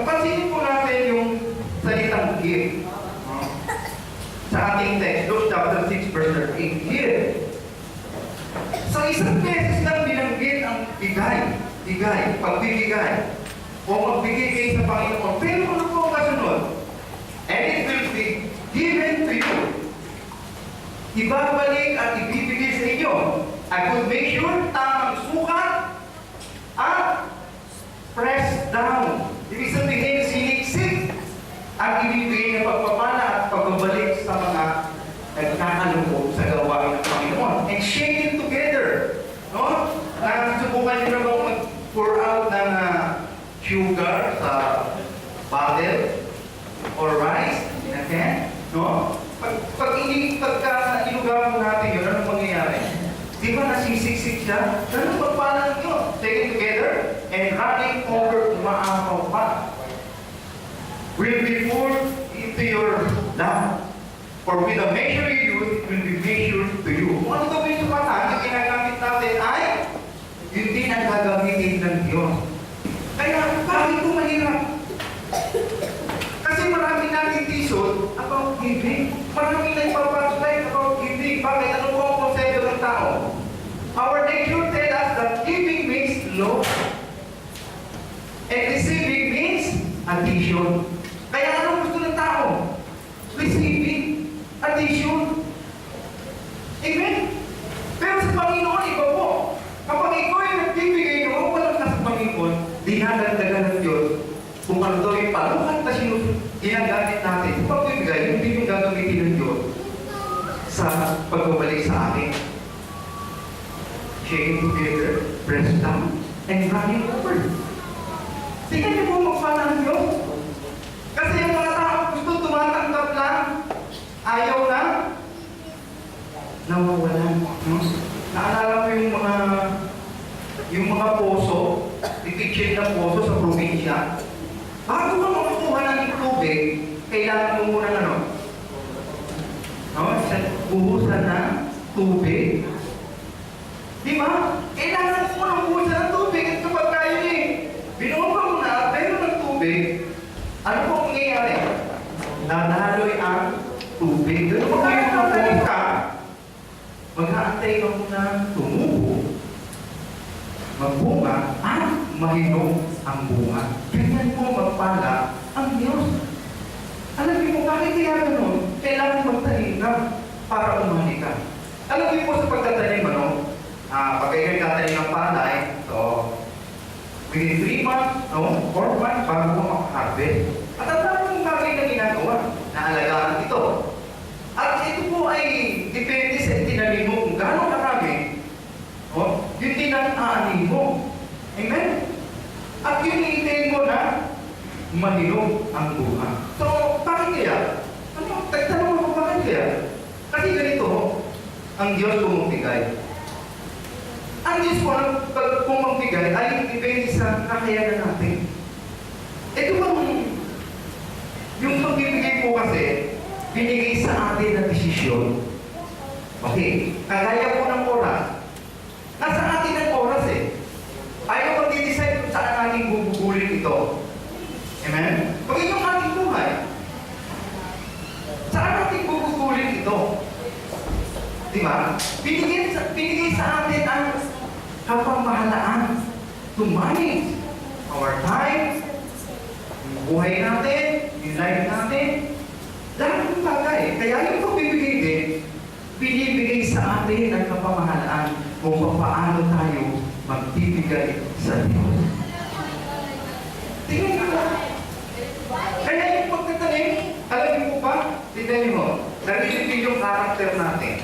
Pansinin po natin yung salitang give. Sa ating text, Luke chapter 6, verse 13. Give. Sa isang beses lang binanggit ang bigay, pagbibigay, o magbigay kayo sa Panginoon. Pero ano po ang kasunod? And it will be given to you. Ibabalik at ibibigay sa inyo. I will make sure, tamang sukat, at press down. Ibig sabihin, siniksik at ibibigay na pagpapala at pagbabalik sa mga nagkakalungkot sa gawain ng Panginoon. And shake it together. No? Nasubukan nyo na bang mag-pour out ng sugar sa bottle or rice in a can? No? Pagka inugaw natin yun, anong mangyayari? Di ba nasisiksik siya? Ganun pagpalang yun. Take it together and running over, umaapaw pa. Will be poured into your lap. For with the measure you use, it will be measured to you. Kung ano gawin sa patan, yung ginagamit natin ay yun din ang gagamitin ng Diyos. Kaya, bakit ito mahirap? Kasi marami natin tisod about giving. Marami na ipapasay about giving. Bakit? Ano po ang konsepto ng tao? Our nature tells us that giving means love. And receiving means addition. Kaya ano gusto ng tao? Receiving, addition. Amen? Pero sa Panginoon, iba po. Kapag ikaw ay nagbibigay ng walang nasa Panginoon, dinadagdagan ng Diyos kung ano daw yung palukan na ginagamit natin. Kung pagbibigay, hindi yung gagamitin ng Diyos sa pagbabalik sa akin. Shaking together, press down, and running over. Tingnan niyo po magpala ng Diyos. Kasi yung mga tao gusto tumatanggap lang, ayaw na, nawawalan. Naalala ko yung mga poso, ititsin na poso sa probinsya. Bago ka makakuha ng tubig, kailangan mo muna buhusan ng tubig. Di ba? Kailangan mo ng buhusan ng tubig. At kapag kayo binuha mo na, pero ng tubig, ano po ang nangyayari? Nadaloy ang tubig. Ganun po kayo mabuhay ka, mag-aantay ka muna tumubo, magbunga, at mahinog ang bunga. Ganyan po magpala ang Diyos. Alam niyo po, bakit kaya ganun? Kailangan magtanim ka para umani ka. Alam niyo po sa pagtatanim, pag kayo nagtatanim ng palay, so, within 3 months, 4 months, bago mo makaharvest. At ang daming bagay na ginagawa, naalagaan ito. At ito po ay depende sa itinanim mo kung gano'ng karami, yun din ang aanin mo. Amen? At yun iintayin mo na mahinog ang buha. So, bakit kaya? Tagtanong mo bakit kaya? Kasi ganito, ang Diyos bumibigay. Ang Diyos po, kung magbigay, ay depende sa kakayanan natin. Ito bang, yung pagbibigay po kasi, binigay sa atin na desisyon. Okay, kagaya po ng oras. Nasa atin ang oras Ayaw mag-decide kung saan natin bubugulin ito. Amen? Pag itong ating buhay, saan natin bubugulin ito? Diba? Binigay sa atin ang kapamahalaan to manage our time, yung buhay natin, yung life natin, lahat ng bagay. Kaya yung pagbibigay din, binibigay sa atin ang kapamahalaan kung paano tayo magbibigay sa Diyos. Tingnan nyo lang. Kaya yung pagtatanim, alam niyo po ba? Tingnan niyo mo, narinig yung karakter natin.